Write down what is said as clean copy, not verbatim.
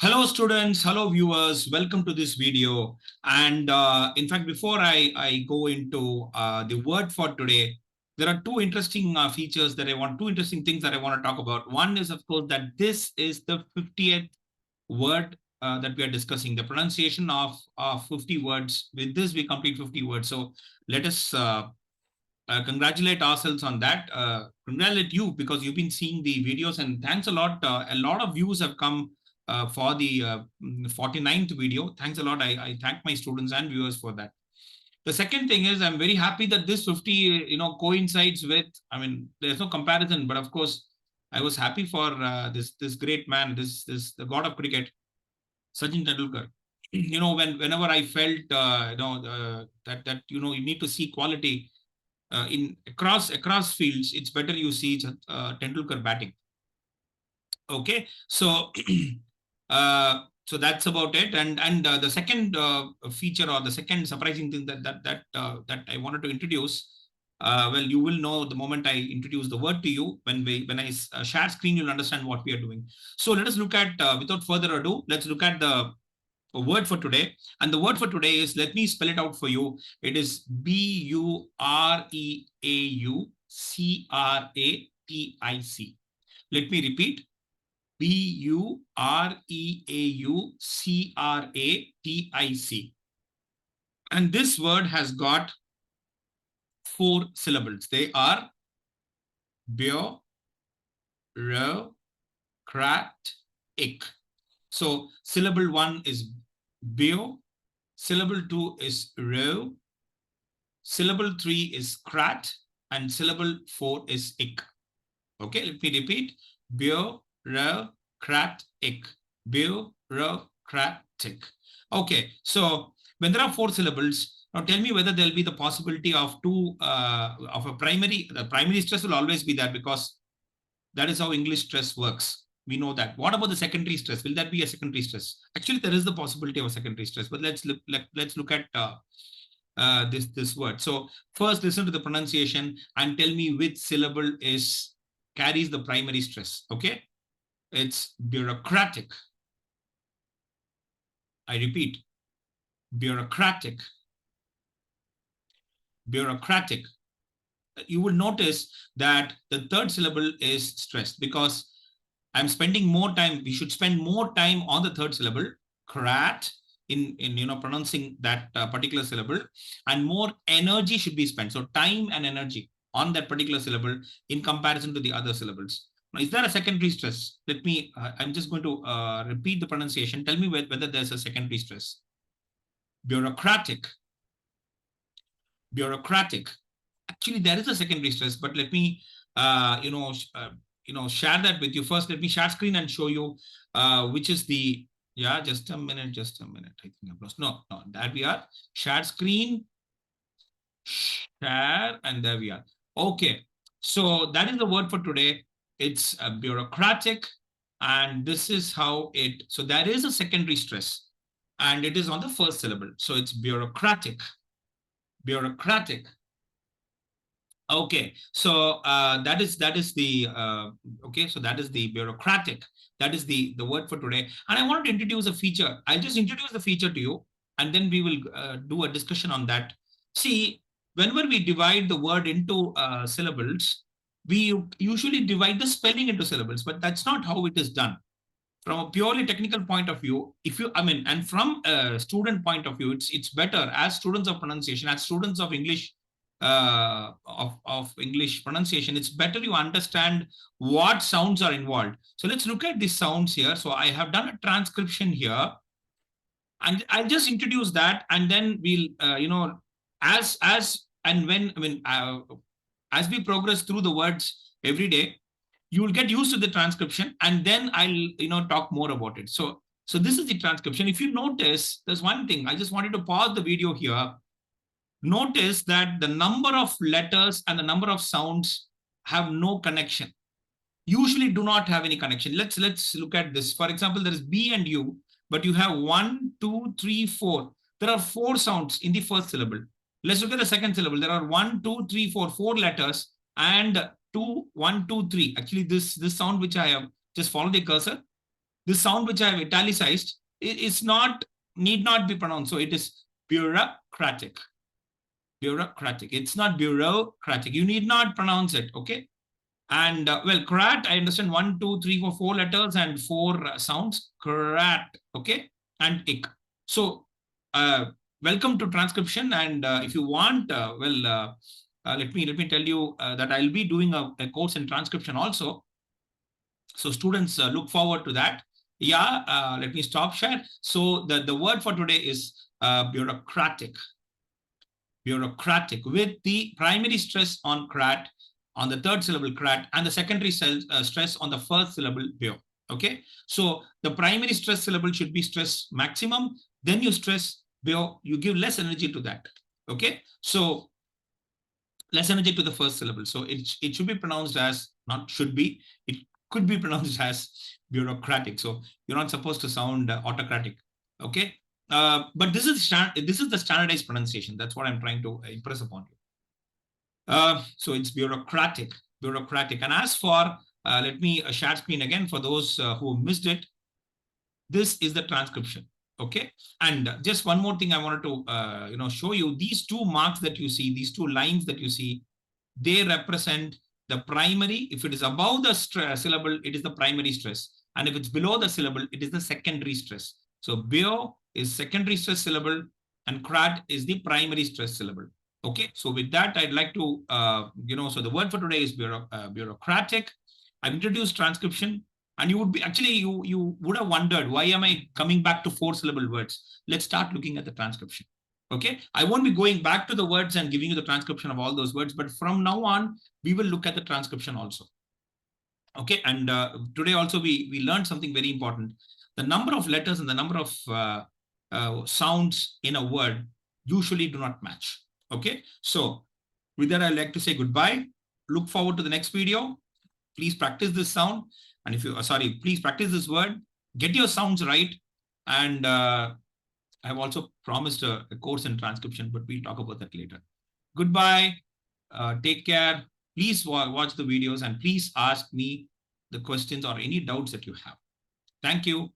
Hello students, hello viewers, welcome to this video. And in fact, before I go into the word for today, there are two interesting two interesting things that I want to talk about. One is, of course, that this is the 50th word that we are discussing, the pronunciation of 50 words. With this, we complete 50 words. So let us congratulate ourselves on that. Congratulate you because you've been seeing the videos, and thanks a lot. A lot of views have come for the 49th video. Thanks a lot. I thank my students and viewers for that. The second thing is I'm very happy that this 50, coincides with, I mean, there's no comparison, but of course, I was happy for this great man, the god of cricket, Sachin Tendulkar. Whenever I felt, that you need to see quality in across fields, it's better you see Tendulkar batting. Okay, so so that's about it. And the second feature, or the second surprising thing that I wanted to introduce. Well, you will know the moment I introduce the word to you. When I share screen, you'll understand what we are doing. So let us look at, without further ado, let's look at the word for today. And the word for today is, let me spell it out for you. It is Bureaucratic. Let me repeat. Bureaucratic. And this word has got 4 syllables. They are bureaucratic. So syllable 1 is bio, syllable 2 is ro, syllable 3 is crat, and syllable 4 is ick. Okay, let me repeat. Bureaucratic. Bureaucratic. Okay, so when there are 4 syllables, now tell me whether there'll be the possibility of a primary. The primary stress will always be there because that is how English stress works. We know that. What about the secondary stress? Will that be a secondary stress? Actually, there is the possibility of a secondary stress, but let's look at this word. So first, listen to the pronunciation and tell me which syllable carries the primary stress. Okay, it's bureaucratic. I repeat, bureaucratic. Bureaucratic. You will notice that the third syllable is stressed because I'm spending more time. We should spend more time on the third syllable, crat, in pronouncing that particular syllable, and more energy should be spent. So time and energy on that particular syllable in comparison to the other syllables. Now, is there a secondary stress? Let me. I'm just going to repeat the pronunciation. Tell me whether there's a secondary stress. Bureaucratic. Bureaucratic. Actually, there is a secondary stress, but let me, share that with you. First, let me share screen and show you which is the, yeah, just a minute. I think I've lost. No, there we are. Share screen, share, and there we are. Okay, so that is the word for today. It's bureaucratic, and this is how it, so there is a secondary stress, and it is on the first syllable. So it's bureaucratic. Bureaucratic. Okay, so that is the okay, so that is the bureaucratic. That is the word for today. And I wanted to introduce a feature. I'll just introduce the feature to you, and then we will do a discussion on that. See, whenever we divide the word into syllables, we usually divide the spelling into syllables, but that's not how it is done. From a purely technical point of view, and from a student point of view, it's better, as students of pronunciation, as students of English, of English pronunciation, it's better you understand what sounds are involved. So let's look at these sounds here. So I have done a transcription here, and I'll just introduce that, and then we'll, as and when, as we progress through the words every day, you will get used to the transcription, and then I'll, talk more about it. So this is the transcription. If you notice, there's one thing. I just wanted to pause the video here. Notice that the number of letters and the number of sounds have no connection. Usually do not have any connection. Let's look at this. For example, there is B and U, but you have 1, 2, 3, 4. There are 4 sounds in the first syllable. Let's look at the second syllable. There are 1, 2, 3, 4, 4 letters, and 2, 1, 2, 3. Actually, this sound which I have just followed the cursor, This sound which I have italicized is not, need not be pronounced. So it is bureaucratic. Bureaucratic. It's not bureaucratic. You need not pronounce it. Okay. And well, crat, I understand 1, 2, 3, 4, 4 letters and 4 sounds. Crat. Okay. And ick. So welcome to transcription. And if you want, let me tell you that I'll be doing a course in transcription also. So students look forward to that. Yeah, let me stop share. So the word for today is bureaucratic. Bureaucratic, with the primary stress on crat, on the third syllable crat, and the secondary stress on the first syllable bio. Okay, so the primary stress syllable should be stress maximum, then you stress bio, you give less energy to that. Okay, so less energy to the first syllable. So it should be pronounced as, not should be, it could be pronounced as bureaucratic. So you're not supposed to sound autocratic. Okay, but this is the standardized pronunciation. That's what I'm trying to impress upon you. So it's bureaucratic. And as for, let me share screen again for those who missed it. This is the transcription. Okay, and just one more thing I wanted to show you. These 2 marks that you see, these 2 lines that you see, they represent the primary. If it is above the syllable, it is the primary stress, and if it's below the syllable, it is the secondary stress. So bio is secondary stress syllable, and crat is the primary stress syllable. Okay, so with that, I'd like to so the word for today is bureaucratic. I've introduced transcription. And you would be actually, you would have wondered, why am I coming back to 4 syllable words? Let's start looking at the transcription. Okay, I won't be going back to the words and giving you the transcription of all those words, but from now on, we will look at the transcription also. Okay, and today also we learned something very important. The number of letters and the number of sounds in a word usually do not match. Okay, so with that, I'd like to say goodbye. Look forward to the next video. Please practice this sound. And if you, please practice this word, get your sounds right. And I've also promised a course in transcription, but we'll talk about that later. Goodbye. Take care. Please watch the videos and please ask me the questions or any doubts that you have. Thank you.